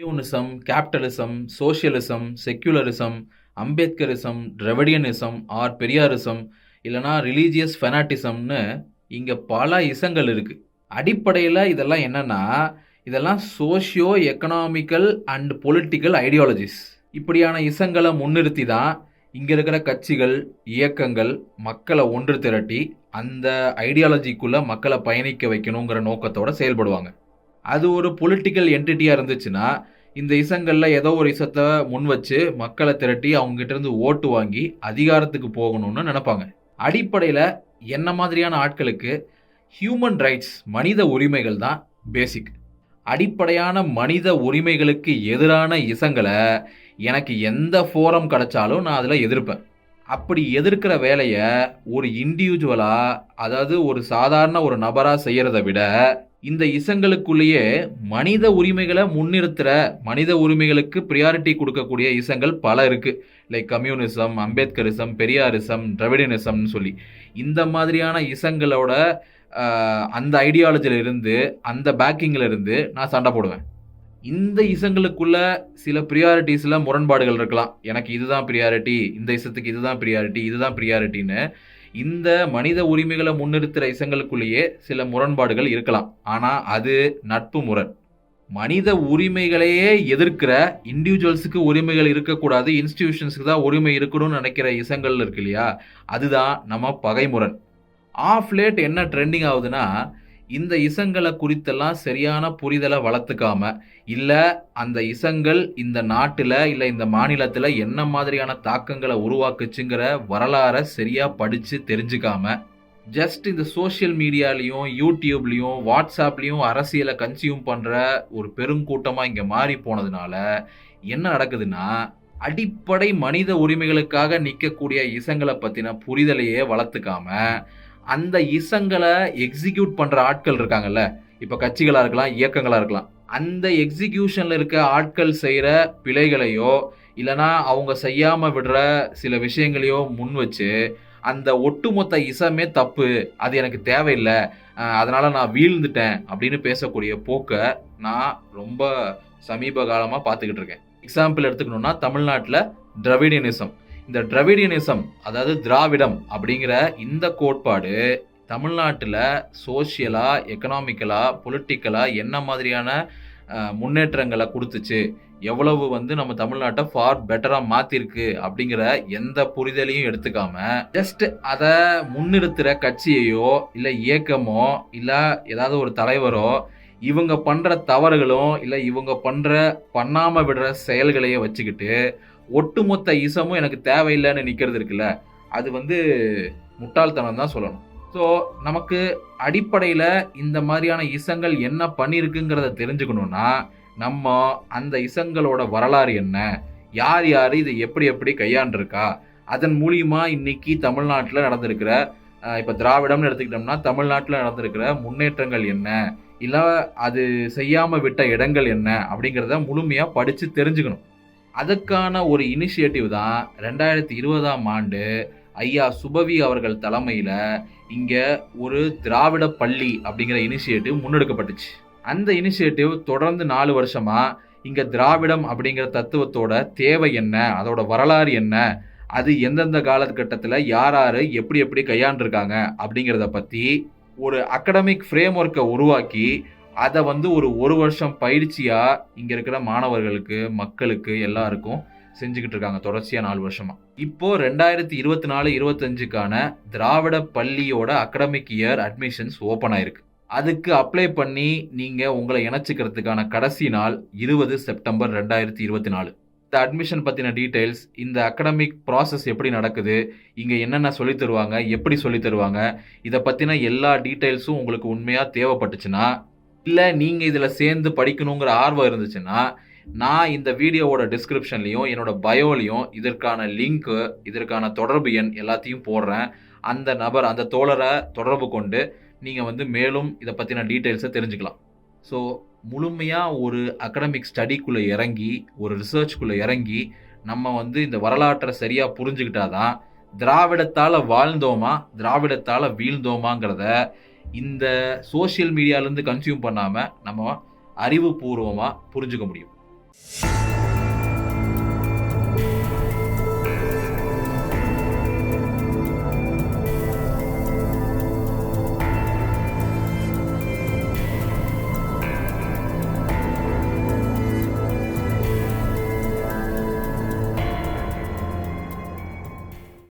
Communism, capitalism, socialism, secularism, Ambedkarism, Dravidianism or Periyarism இல்லைனா religious ஃபெனாட்டிசம்னு இங்கே பல இசங்கள் இருக்கு. அடிப்படையில் இதெல்லாம் என்னன்னா, இதெல்லாம் socio economical and political ideologies. இப்படியான இசங்களை முன்னிறுத்தி தான் இங்கே இருக்கிற கட்சிகள், இயக்கங்கள் மக்களை ஒன்று திரட்டி அந்த ஐடியாலஜிக்குள்ளே மக்களை பயணிக்க வைக்கணுங்கிற நோக்கத்தோடு செயல்படுவாங்க. அது ஒரு பொலிட்டிக்கல் என்டிட்டியாக இருந்துச்சுன்னா, இந்த இசங்களில் ஏதோ ஒரு இசத்தை முன் வச்சு மக்களை திரட்டி அவங்ககிட்ட இருந்து ஓட்டு வாங்கி அதிகாரத்துக்கு போகணும்னு நினைப்பாங்க. அடிப்படையில் என்ன மாதிரியான ஆட்களுக்கு ஹியூமன் ரைட்ஸ், மனித உரிமைகள் தான் பேசிக். அடிப்படையான மனித உரிமைகளுக்கு எதிரான இசங்களை எனக்கு எந்த ஃபோரம் கிடைச்சாலும் நான் அதில் எதிர்ப்பேன். அப்படி எதிர்க்கிற வேலையை ஒரு இண்டிவிஜுவலாக, அதாவது ஒரு சாதாரண ஒரு நபராக செய்கிறத விட இந்த இசங்களுக்குள்ளேயே மனித உரிமைகளை முன்னிறுத்துகிற, மனித உரிமைகளுக்கு ப்ரியாரிட்டி கொடுக்கக்கூடிய இசங்கள் பல இருக்குது. லைக் கம்யூனிசம், அம்பேத்கரிசம், பெரியாரிசம், திராவிடியனிசம்னு சொல்லி இந்த மாதிரியான இசங்களோட அந்த ஐடியாலஜியில் இருந்து, அந்த பேக்கிங்கில் இருந்து நான் சண்டை போடுவேன். இந்த இசங்களுக்குள்ள சில ப்ரியாரிட்டிஸில் முரண்பாடுகள் இருக்கலாம். எனக்கு இதுதான் ப்ரியாரிட்டி, இந்த இசத்துக்கு இதுதான் ப்ரியாரிட்டி, இதுதான் ப்ரியாரிட்டின்னு இந்த மனித உரிமைகளை முன்னிறுத்துகிற இசங்களுக்குள்ளேயே சில முரண்பாடுகள் இருக்கலாம். ஆனால் அது நட்பு முரண். மனித உரிமைகளையே எதிர்க்கிற, இண்டிவிஜுவல்ஸுக்கு உரிமைகள் இருக்கக்கூடாது, இன்ஸ்டிடியூஷன்ஸுக்கு தான் உரிமை இருக்கணும்னு நினைக்கிற இசங்கள் இருக்கு இல்லையா, அதுதான் நம்ம பகைமுரண். ஆஃப் லேட் என்ன ட்ரெண்டிங் ஆகுதுன்னா, இந்த இசங்களை குறித்தெல்லாம் சரியான புரிதலை வளர்த்துக்காம, இல்லை அந்த இசங்கள் இந்த நாட்டில் இல்லை இந்த மாநிலத்தில் என்ன மாதிரியான தாக்கங்களை உருவாக்குச்சுங்கிற வரலாறை சரியாக படித்து தெரிஞ்சுக்காம, ஜஸ்ட் இந்த சோஷியல் மீடியாலையும் யூடியூப்லேயும் வாட்ஸ்ஆப்லேயும் அரசியலை கன்சியூம் பண்ணுற ஒரு பெருங்கூட்டமாக இங்கே மாறி போனதுனால என்ன நடக்குதுன்னா, அடிப்படை மனித உரிமைகளுக்காக நிற்கக்கூடிய இசங்களை பற்றின புரிதலையே வளர்த்துக்காம, அந்த இசங்களை எக்ஸிக்யூட் பண்ணுற ஆட்கள் இருக்காங்கல்ல, இப்போ கட்சிகளாக இருக்கலாம், இயக்கங்களாக இருக்கலாம், அந்த எக்ஸிக்யூஷனில் இருக்க ஆட்கள் செய்கிற பிழைகளையோ இல்லைனா அவங்க செய்யாமல் விடுற சில விஷயங்களையோ முன் வச்சு அந்த ஒட்டுமொத்த இசமே தப்பு, அது எனக்கு தேவையில்லை, அதனால் நான் வீழ்ந்துட்டேன் அப்படின்னு பேசக்கூடிய போக்கை நான் ரொம்ப சமீப காலமாக பார்த்துக்கிட்டு இருக்கேன். எக்ஸாம்பிள் எடுத்துக்கணுன்னா, தமிழ்நாட்டில் திராவிடியனிசம். இந்த திராவிடியனிசம், அதாவது திராவிடம் அப்படிங்கிற இந்த கோட்பாடு தமிழ்நாட்டில் சோஷியலாக, எக்கனாமிக்கலாக, பொலிட்டிக்கலாக என்ன மாதிரியான முன்னேற்றங்களை கொடுத்துச்சு, எவ்வளவு நம்ம தமிழ்நாட்டை ஃபார் பெட்டராக மாற்றிருக்கு அப்படிங்கிற எந்த புரிதலையும் எடுத்துக்காம, ஜஸ்ட் அதை முன்னிறுத்துகிற கட்சியையோ இல்லை இயக்கமோ இல்லை ஏதாவது ஒரு தலைவரோ இவங்க பண்ணுற தவறுகளும் இல்லை இவங்க பண்ணாமல் விடுற செயல்களையே வச்சுக்கிட்டு ஒட்டுமொத்த இசமும் எனக்கு தேவையில்லைன்னு நிற்கிறது இருக்குல்ல, அது முட்டாள்தனம் தான் சொல்லணும். ஸோ நமக்கு அடிப்படையில் இந்த மாதிரியான இசங்கள் என்ன பண்ணியிருக்குங்கிறத தெரிஞ்சுக்கணுன்னா, நம்ம அந்த இசங்களோட வரலாறு என்ன, யார் யார் இதை எப்படி எப்படி கையாண்டிருக்கா, அதன் மூலியமா இன்னைக்கு தமிழ்நாட்டில் நடந்திருக்கிற, இப்போ திராவிடம்னு எடுத்துக்கிட்டோம்னா தமிழ்நாட்டில் நடந்திருக்கிற முன்னேற்றங்கள் என்ன, இல்லை அது செய்யாமல் விட்ட இடங்கள் என்ன அப்படிங்கிறத முழுமையாக படித்து தெரிஞ்சுக்கணும். அதுக்கான ஒரு இனிஷியேட்டிவ் தான் 2020ஆம் ஆண்டு ஐயா சுபவி அவர்கள் தலைமையில் இங்கே ஒரு திராவிட பள்ளி அப்படிங்கிற இனிஷியேட்டிவ் முன்னெடுக்கப்பட்டுச்சு. அந்த இனிஷியேட்டிவ் தொடர்ந்து 4 வருஷமாக இங்கே திராவிடம் அப்படிங்கிற தத்துவத்தோட தேவை என்ன, அதோட வரலாறு என்ன, அது எந்தெந்த காலகட்டத்தில் யார் யார் எப்படி எப்படி கையாண்டிருக்காங்க அப்படிங்கிறத பற்றி ஒரு அகடமிக் ஃப்ரேம் ஒர்க்கை உருவாக்கி அதை ஒரு வருஷம் பயிற்சியாக இங்கே இருக்கிற மாணவர்களுக்கு, மக்களுக்கு எல்லாருக்கும் செஞ்சுக்கிட்டு இருக்காங்க தொடர்ச்சியாக 4 வருஷமாக. இப்போது 2024-25க்கான திராவிட பள்ளியோட அகடமிக் இயர் அட்மிஷன்ஸ் ஓப்பன் ஆயிருக்கு. அதுக்கு அப்ளை பண்ணி நீங்கள் உங்களை இணைச்சிக்கிறதுக்கான கடைசி நாள் 20 செப்டம்பர் 2024. இந்த அட்மிஷன் பற்றின டீட்டெயில்ஸ், இந்த அகடமிக் ப்ராசஸ் எப்படி நடக்குது, இங்கே என்னென்ன சொல்லித் தருவாங்க, எப்படி சொல்லித் தருவாங்க, இதை பற்றின எல்லா டீட்டெயில்ஸும் உங்களுக்கு உண்மையாக தேவைப்பட்டுச்சுன்னா, இல்லை நீங்கள் இதில் சேர்ந்து படிக்கணுங்கிற ஆர்வம் இருந்துச்சுன்னா, நான் இந்த வீடியோவோட டிஸ்கிரிப்ஷன்லையும் என்னோட பயோலையும் இதற்கான லிங்க்கு, இதற்கான தொடர்பு எண் எல்லாத்தையும் போடுறேன். அந்த நபர், அந்த தோழரை தொடர்பு கொண்டு நீங்கள் மேலும் இதை பற்றின டீட்டெயில்ஸை தெரிஞ்சுக்கலாம். ஸோ முழுமையாக ஒரு அகடமிக் ஸ்டடிக்குள்ளே இறங்கி, ஒரு ரிசர்ச்குள்ளே இறங்கி நம்ம இந்த வரலாற்றை சரியாக புரிஞ்சுக்கிட்டாதான் திராவிடத்தால் வாழ்ந்தோமா, திராவிடத்தால் வீழ்ந்தோமாங்கிறத இந்த சோஷியல் மீடியாலேருந்து கன்சியூம் பண்ணாமல் நம்ம அறிவுபூர்வமாக புரிஞ்சுக்க முடியும்.